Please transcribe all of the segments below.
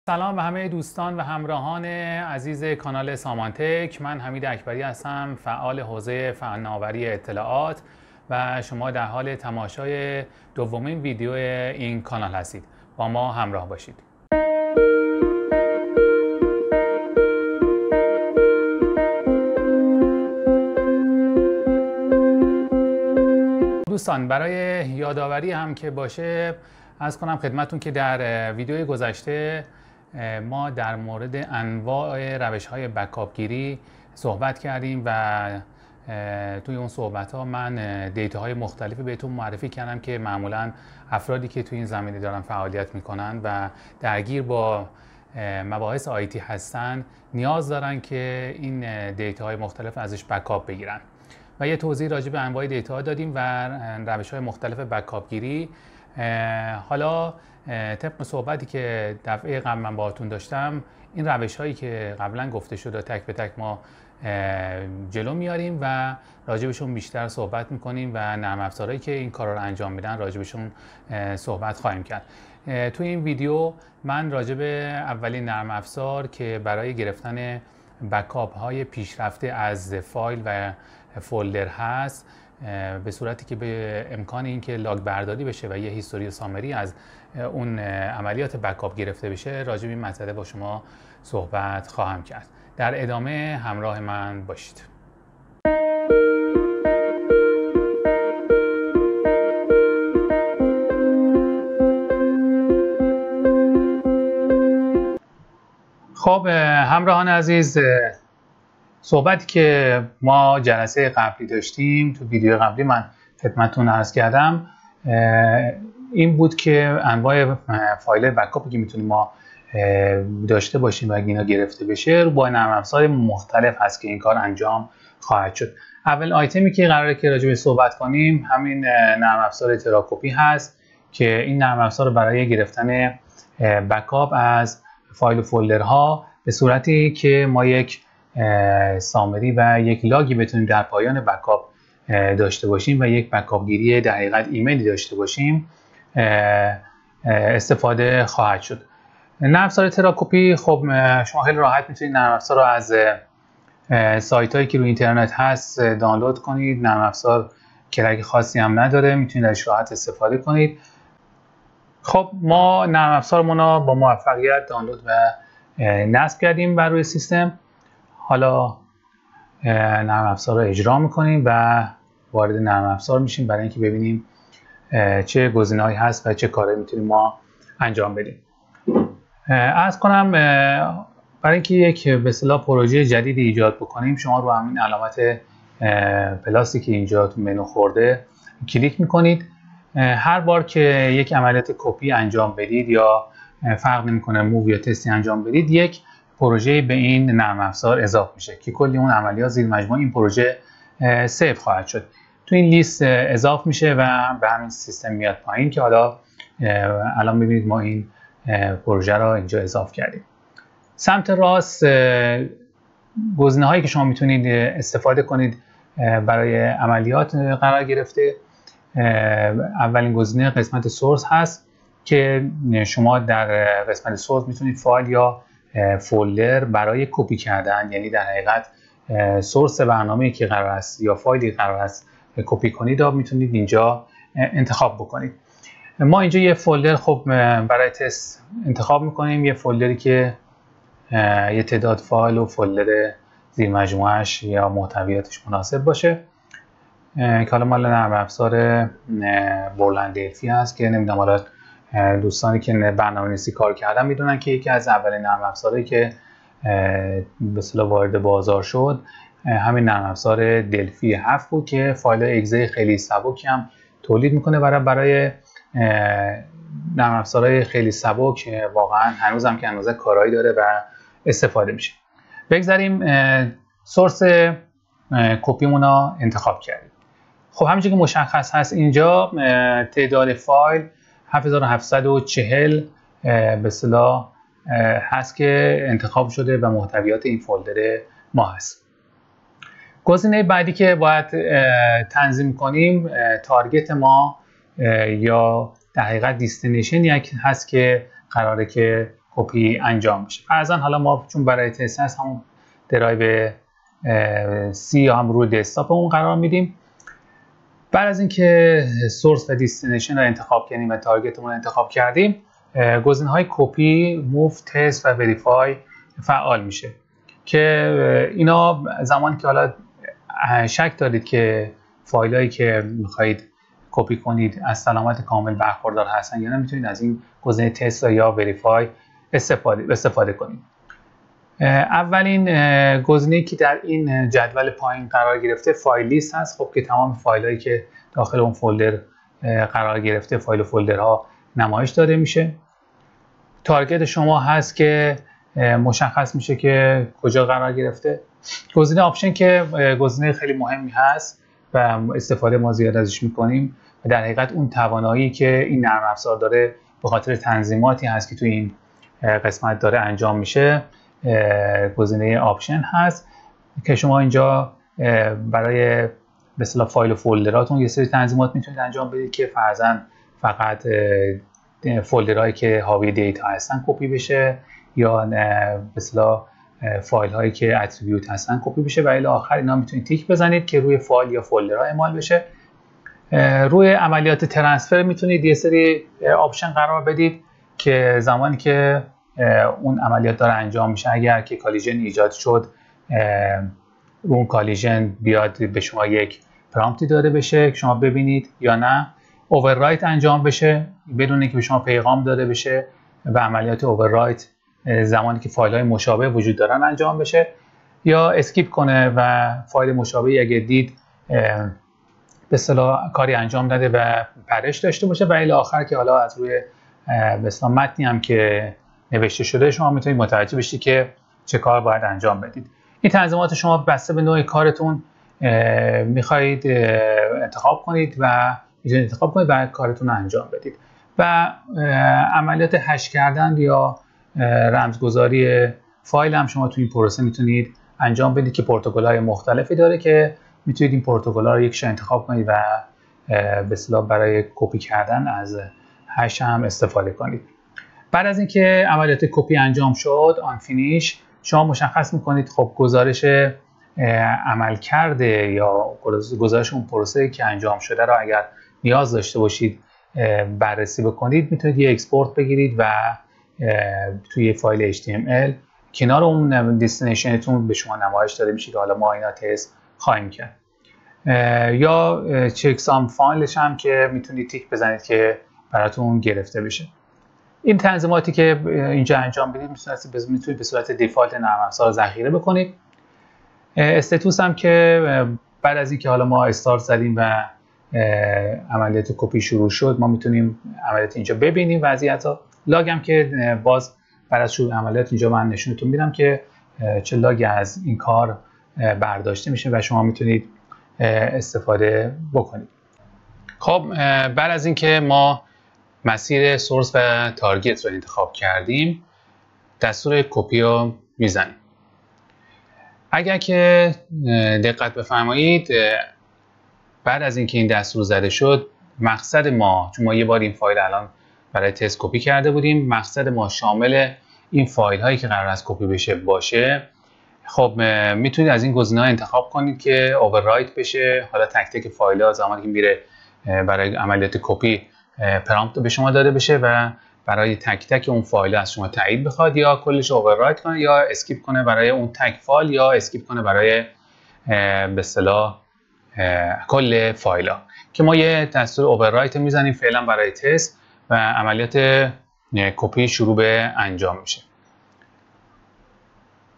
سلام به همه دوستان و همراهان عزیز کانال سامانتک. من حمید اکبری هستم، فعال حوزه فناوری اطلاعات و شما در حال تماشای دومین ویدیو این کانال هستید. با ما همراه باشید. دوستان، برای یادآوری هم که باشه عرض کنم خدمتون که در ویدیوی گذشته ما در مورد انواع روش‌های بکاپ گیری صحبت کردیم و توی اون صحبت‌ها من دیتاهای مختلفی بهتون معرفی کردم که معمولاً افرادی که توی این زمینه دارن فعالیت میکنن و درگیر با مباحث آیتی هستن نیاز دارن که این دیتاهای مختلف ازش بکاپ بگیرن و یه توضیح راجع به انواع دیتا دادیم و روش‌های مختلف بکاپ گیری. حالا طبق صحبتی که دفعه قبل من باهاتون داشتم، این روش‌هایی که قبلا گفته شده تک به تک ما جلو میاریم و راجبشون بیشتر صحبت میکنیم و نرم افزارهایی که این کارا رو انجام میدن راجبشون صحبت خواهیم کرد. توی این ویدیو من راجب اولین نرم افزار که برای گرفتن بکاپ های پیشرفته از فایل و فولدر هست، به صورتی که به امکان اینکه لاگ برداری بشه و یه هیستوری سامری از اون عملیات بکاپ گرفته بشه، راجع به این مسئله با شما صحبت خواهم کرد. در ادامه همراه من باشید. خب همراهان عزیز، صحبتی که ما جلسه قبلی داشتیم، تو ویدیو قبلی من خدمتتون عرض کردم این بود که انواع فایل بکاپی که میتونیم ما داشته باشیم و اینا گرفته بشه با نرم افزار مختلف هست که این کار انجام خواهد شد. اول آیتمی که قراره که راجع به صحبت کنیم همین نرم افزار تراکوپی هست که این نرم افزار برای گرفتن بکاپ از فایل و فولدرها به صورتی که ما یک سامری و یک لاگی بتونیم در پایان بکاپ داشته باشیم و یک بکاپ گیری در حقیقت ایمیلی داشته باشیم استفاده خواهد شد. نرم افزار تراکوپی خب شما خیلی راحت میتونید نرم افزار رو از سایت هایی که روی اینترنت هست دانلود کنید. نرم افزار کرک خاصی هم نداره، میتونید ازش راحت استفاده کنید. خب ما نرم افزارمون رو با موفقیت دانلود و نصب کردیم بر روی سیستم. حالا نرم افزار رو اجرا میکنیم و وارد نرم افزار میشیم برای اینکه ببینیم چه گزینه‌هایی هست و چه کارهایی میتونیم ما انجام بدیم. عرض کنم برای اینکه یک به اصطلاح پروژه جدیدی ایجاد بکنیم، شما رو همین علامت پلاسی که اینجا تو منو خورده کلیک میکنید. هر بار که یک عملیات کپی انجام بدید یا فرق نمیکنه موو یا تستی انجام بدید، یک پروژه به این نرم افزار اضافه میشه که کلی اون عملیات زیر مجموعه این پروژه سیو خواهد شد. تو این لیست اضافه میشه و به همین سیستم میاد پایین که حالا الان میبینید ما این پروژه رو اینجا اضافه کردیم. سمت راست گزینه هایی که شما میتونید استفاده کنید برای عملیات قرار گرفته. اولین گزینه قسمت سورس هست که شما در قسمت سورس میتونید فایل یا فولدر برای کپی کردن، یعنی در حقیقت سورس برنامه‌ای که قرار است یا فایلی قرار است کپی کنید رو میتونید اینجا انتخاب بکنید. ما اینجا یه فولدر خب برای تست انتخاب میکنیم، یه فولدری که یه تعداد فایل و فولدر زیر مجموعهش یا محتویاتش مناسب باشه که حالا مال نرم افزار بولند دلفی هست که نمیدونم حالا دوستانی که برنامه‌نویسی کار کردن میدونن که یکی از اولین نرم افزارهایی که به اصطلاح وارد بازار شد همین نرم افزار دلفی 7 بود که فایل اگزه خیلی سبکی هم تولید میکنه برای نرم افزارهای خیلی سبک. واقعا هنوزم که هنوز کارهایی داره و استفاده میشه. بگذاریم سورس کپیمون رو انتخاب کردیم. خب همینجوری که مشخص هست اینجا تعداد فایل 7740 به اصطلاح هست که انتخاب شده و محتویات این فولدر ما هست. گزینه بعدی که باید تنظیم کنیم تارگت ما یا در حقیقت دیستینیشن یک هست که قراره که کپی انجام بشه. فرضاً حالا ما چون برای تست هست همون درایو سی یا هم روی دسکتاپمون قرار میدیم. بعد از اینکه سورس و دیستینیشن رو انتخاب کردیم و تارگتمون رو انتخاب کردیم، گزینه‌های کپی، موو، تست و وریفای فعال میشه که اینا زمانی که حالا شک دارید که فایلایی که میخواهید کپی کنید از سلامت کامل برخوردار هستن یا نه، میتونید از این گزینه تست یا وریفای استفاده کنید. اولین گزینه‌ای که در این جدول پایین قرار گرفته فایل لیست هست. خب که تمام فایلایی که داخل اون فولدر قرار گرفته، فایل و فولدرها نمایش داده میشه. تارگت شما هست که مشخص میشه که کجا قرار گرفته. گزینه آپشن که گزینه خیلی مهمی هست و استفاده ما زیاد ازش میکنیم و در حقیقت اون توانایی که این نرم افزار داره به خاطر تنظیماتی هست که توی این قسمت داره انجام میشه. گزینه آپشن هست که شما اینجا برای به اصطلاح فایل و فولدراتون یه سری تنظیمات میتونید انجام بدید که فرضاً فقط فولدرهایی که حاوی دیتا هستن کپی بشه یا به اصطلاح فایل هایی که اتریبیوت هستن کپی بشه و الی آخر اینا میتونید تیک بزنید که روی فایل یا فولدرها اعمال بشه. روی عملیات ترانسفر میتونید یه سری آپشن قرار بدید که زمانی که اون عملیات داره انجام میشه، اگر که کالیژن ایجاد شد اون کالیژن بیاد به شما یک پرامپتی داده بشه که شما ببینید یا نه، اووررایت انجام بشه بدون اینکه به شما پیغام داده بشه و عملیات اووررایت زمانی که فایل های مشابه وجود دارن انجام بشه، یا اسکیپ کنه و فایل مشابهی اگه دید به اصطلاح کاری انجام نده و پرش داشته باشه و الی آخر که حالا از روی به اصطلاح متنی هم که نوشته شده شما میتونید متوجه بشید که چه کار باید انجام بدید. این تنظیمات شما بسته به نوع کارتون میخواهید انتخاب کنید و میتونید انتخاب کنید و کارتون رو انجام بدید. و عملیات هش کردن یا رمزگذاری فایل هم شما توی این پروسه میتونید انجام بدید که پروتکل‌های مختلفی داره که میتونید این پروتکل‌ها رو یکیش انتخاب کنید و به اصطلاح برای کپی کردن از هش هم استفاده کنید. بعد از اینکه عملیات کپی انجام شد، آن فینیش، شما مشخص میکنید خب گزارش عملکرد یا گزارش اون پروسه که انجام شده رو اگر نیاز داشته باشید بررسی بکنید، میتونید یه اکسپورت بگیرید و توی فایل HTML کنار اون دستینیشنتون به شما نمایش داده میشه که حالا ما اینا تست خواهیم کرد. یا چکسام فایلش هم که میتونید تیک بزنید که براتون گرفته بشه. این تنظیماتی که اینجا انجام بدید میتونید به صورت دیفالت نرم افزار ذخیره بکنید. استاتوس هم که بعد از اینکه حالا ما استارت زدیم و عملیات کپی شروع شد ما میتونیم عملیات اینجا ببینیم وضعیت‌ها. لاگ هم که باز بعد از شروع عملیات اینجا من نشونتون میدم که چه لاگی از این کار برداشته میشه و شما میتونید استفاده بکنید. خب بعد از اینکه ما مسیر سورس و تارگت رو انتخاب کردیم، دستور کپی رو میزنیم. اگر که دقت بفرمایید بعد از اینکه این دستور زده شد، مقصد ما، چون ما یه بار این فایل الان برای تست کپی کرده بودیم، مقصد ما شامل این فایل هایی که قرار است کپی بشه باشه. خب میتونید از این گزینه‌ها انتخاب کنید که اووررایت بشه. حالا تک تک فایل ها زمانی که میره برای عملیات کپی پرامپت به شما داده بشه و برای تک تک اون فایل از شما تایید بخواد، یا کلش اووررایت کنه یا اسکیپ کنه برای اون تک فایل، یا اسکیپ کنه برای به اصطلاح کل فایل ها. که ما یه دستور اووررایت میزنیم فعلا برای تست و عملیات کپی شروع به انجام میشه.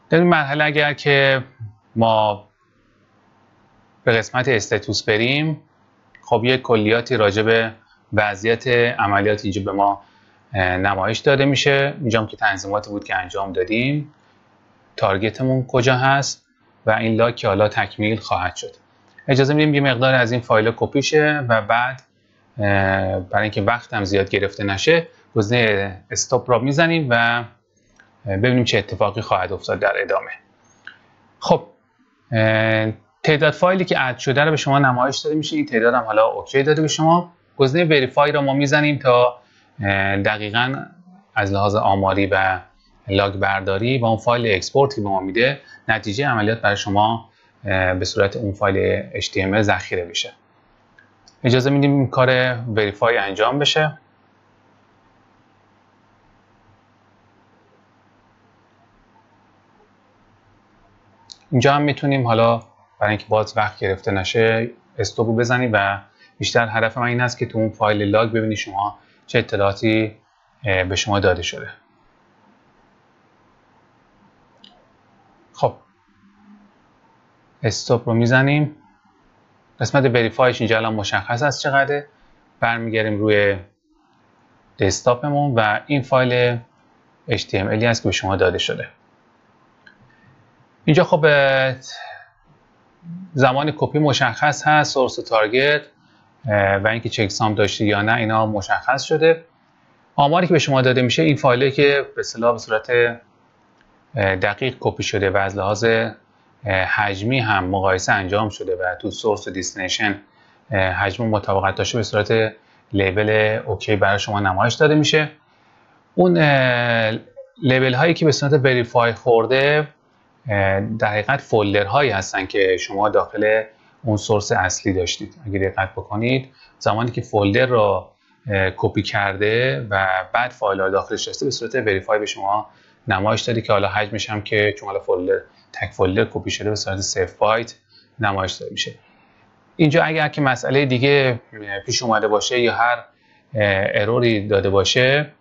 در این مرحله اگر که ما به قسمت استاتوس بریم، خب یه کلیاتی راجع به وضعیت عملیات اینجا به ما نمایش داده میشه. اینجا هم که تنظیماتی بود که انجام دادیم، تارگتمون کجا هست و این لاگ که حالا تکمیل خواهد شد. اجازه میدیم یه مقدار از این فایل کپی شه و بعد برای اینکه وقتم زیاد گرفته نشه گزینه استاپ را میزنیم و ببینیم چه اتفاقی خواهد افتاد در ادامه. خب تعداد فایلی که اد شده رو به شما نمایش داده میشه. این تعداد هم حالا اوکی داده به شما. گزینه وریفای را ما میزنیم تا دقیقاً از لحاظ آماری و لاگ برداری و اون فایل اکسپورت که به ما میده، نتیجه عملیات برای شما به صورت اون فایل HTML ذخیره میشه. اجازه میدیم این کار وریفای انجام بشه. اینجا هم میتونیم حالا برای اینکه باز وقت گرفته نشه استاپ بزنیم و بیشتر هدف من این است که تو اون فایل لاگ ببینید شما چه اطلاعاتی به شما داده شده. خب استاپ رو میزنیم. قسمت وریفایش اینجا الان مشخص است چقدره. برمیگردیم روی دسکتاپمون و این فایل HTML است که به شما داده شده. اینجا خب زمان کپی مشخص هست، سورس و تارگت و اینکه چکسام داشته یا نه اینا مشخص شده. آماری که به شما داده میشه این فایلی که به اصطلاح به صورت دقیق کپی شده و از لحاظ حجمی هم مقایسه انجام شده و تو سورس و دستینیشن حجم مطابقت داشته به صورت لیبل اوکی برای شما نمایش داده میشه. اون لیبل هایی که به صورت وریفای خورده در حقیقت فولدر هایی هستن که شما داخل اون سورس اصلی داشتید. اگه دقت بکنید زمانی که فولدر رو کپی کرده و بعد فایل ها داخلش داشته به صورت وریفای به شما نمایش داده که حالا حجمش هم که چون حالا فولدر تک فولدر کپی شده به صورت 0 بایت نمایش داده میشه. اینجا اگر که مسئله دیگه پیش اومده باشه یا هر اروری داده باشه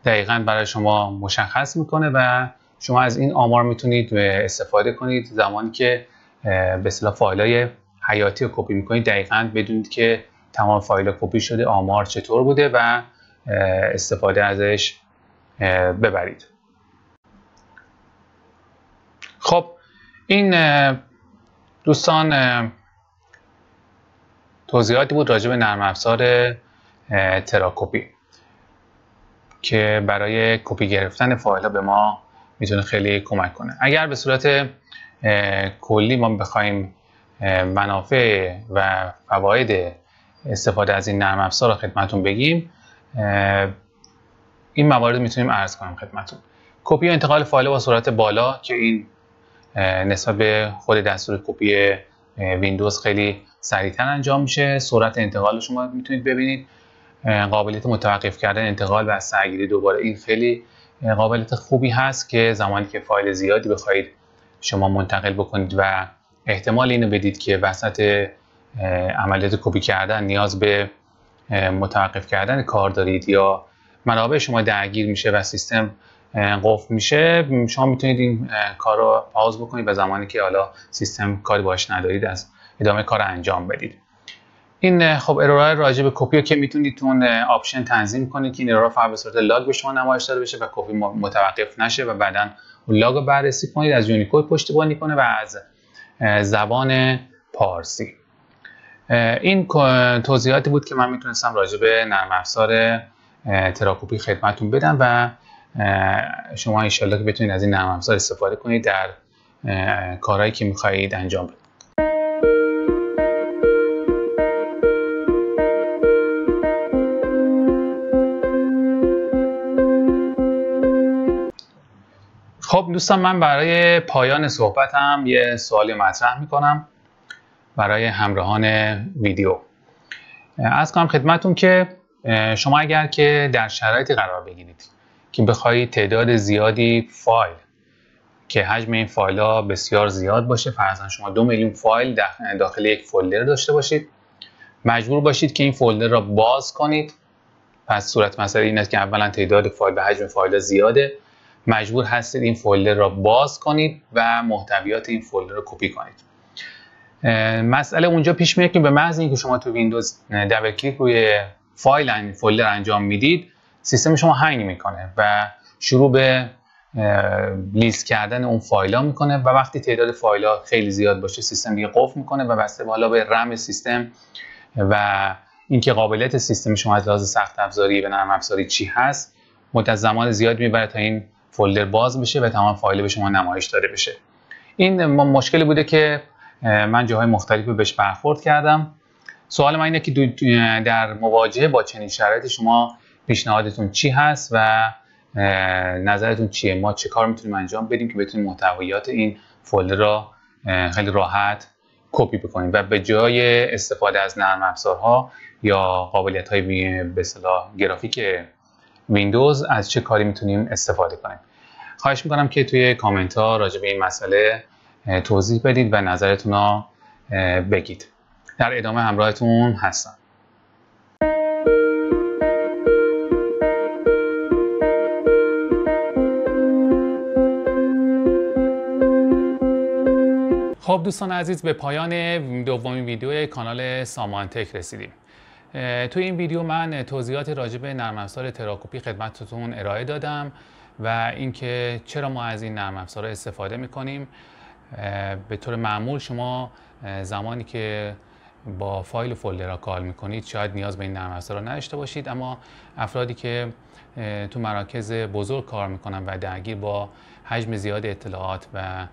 دقیقاً برای شما مشخص میکنه و شما از این آمار میتونید استفاده کنید زمانی که به اصطلاح فایل‌های حیاتی رو کپی میکنید دقیقاً بدونید که تمام فایل کپی شده آمار چطور بوده و استفاده ازش ببرید. خب این دوستان توضیحاتی بود راجع به نرم افزار تراکپی که برای کپی گرفتن فایل ها به ما میتونه خیلی کمک کنه. اگر به صورت کلی ما بخوایم منافع و فواید استفاده از این نرم افزار رو خدمتون بگیم، این موارد میتونیم عرض کنیم خدمتون. کپی و انتقال فایل با سرعت بالا که این نسبت به خود دستور کپی ویندوز خیلی سریعتر انجام میشه. سرعت انتقال شما میتونید ببینید. قابلیت متوقف کردن انتقال و سرگیری دوباره این خیلی قابلیت خوبی هست که زمانی که فایل زیادی بخواید شما منتقل بکنید و احتمال اینو بدید که وسط عملیات کپی کردن نیاز به متوقف کردن کار دارید یا منابع شما درگیر میشه و سیستم قفل میشه، شما میتونید این کار رو پاوز بکنید و زمانی که حالا سیستم کاری باش ندارید از ادامه کار انجام بدید. این خب ارورهای راجع به کپی که میتونید تو اون آپشن تنظیم کنید که این ارور فقط به صورت لاگ به شما نمایش داده بشه و کپی متوقف نشه و بعداً اون لاگ رو بررسی کنید. از یونیکود پشتیبانی کنه و از زبان پارسی. این توضیحاتی بود که من میتونستم راجع به نرم افزار تراکپی خدمتتون بدم و شما ان شاءالله که بتونید از این نرم افزار استفاده کنید در کارهایی که میخواهید انجام بدید. خب دوستان، من برای پایان صحبتم یه سوالی مطرح میکنم برای همراهان ویدیو. عرض کنم خدمتتون که شما اگر که در شرایطی قرار بگیرید که بخواید تعداد زیادی فایل که حجم این فایل ها بسیار زیاد باشه، فرضاً شما 2 میلیون فایل داخل یک فولدر داشته باشید، مجبور باشید که این فولدر را باز کنید. پس صورت مسئله این است که اولا تعداد فایل به حجم فایل زیاده، مجبور هستید این فولدر را باز کنید و محتویات این فولدر را کپی کنید. مسئله اونجا پیش میاد که به محض اینکه شما تو ویندوز دبل کلیک روی فولدر انجام میدید، سیستم شما هنگ میکنه و شروع به لیست کردن اون فایل ها میکنه و وقتی تعداد فایل ها خیلی زیاد باشه سیستم دیگه قفل میکنه و بسته حالا به رم سیستم و اینکه قابلیت سیستم شما از لحاظ سخت افزاری و نرم افزاری چی هست، مدت زمان زیاد میبره تا این فولدر باز بشه و تمام فایل به شما نمایش داده بشه. این مشکلی بوده که من جاهای مختلفی بهش برخورد کردم. سوال من اینه که در مواجهه با چنین شرایطی شما پیشنهادتون چی هست و نظرتون چیه؟ ما چه کار میتونیم انجام بدیم که بتونیم محتویات این فولدر را خیلی راحت کپی بکنیم و به جای استفاده از نرم افزارها یا قابلیت‌های به اصطلاح گرافیک ویندوز از چه کاری میتونیم استفاده کنیم. خواهش میکنم که توی کامنت ها راجع به این مسئله توضیح بدید و نظرتون رو بگید. در ادامه همراهتون هستم. خب دوستان عزیز، به پایان دومین ویدیوی کانال سامان تک رسیدیم. توی این ویدیو من توضیحات راجع به نرم افزار تراکوپی خدمتتون ارائه دادم و اینکه چرا ما از این نرم افزار استفاده میکنیم. به طور معمول شما زمانی که با فایل و فولدرها کار میکنید شاید نیاز به این نرم افزار رو نداشته باشید، اما افرادی که تو مراکز بزرگ کار میکنن و درگیر با حجم زیاد اطلاعات و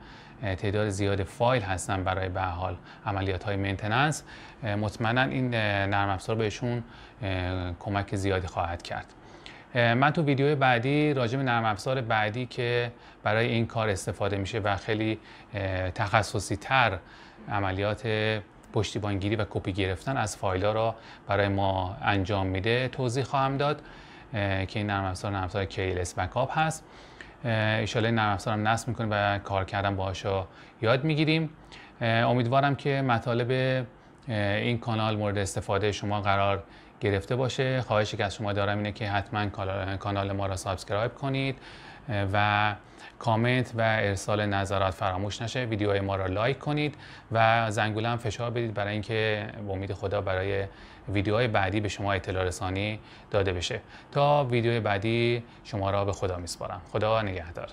تعداد زیاد فایل هستن برای به هر حال عملیات های مینتیننس، مطمئنا این نرم افزار بهشون کمک زیادی خواهد کرد. من تو ویدیو بعدی راجع به نرم افزار بعدی که برای این کار استفاده میشه و خیلی تخصصی تر عملیات پشتیبانگیری و کپی گرفتن از فایل ها را برای ما انجام میده توضیح خواهم داد که این نرم افزار KLS بکاپ هست. انشالله نرم افزار هم نصب میکنیم و کار کردن باهاش یاد میگیریم. امیدوارم که مطالب این کانال مورد استفاده شما قرار گرفته باشه. خواهشی که از شما دارم اینه که حتما کانال ما را سابسکرایب کنید و کامنت و ارسال نظرات فراموش نشه. ویدیوهای ما را لایک کنید و زنگوله هم فشار بدید برای اینکه به امید خدا برای ویدیوهای بعدی به شما اطلاع رسانی داده بشه. تا ویدیوی بعدی شما را به خدا میسپارم. خدا نگهدار.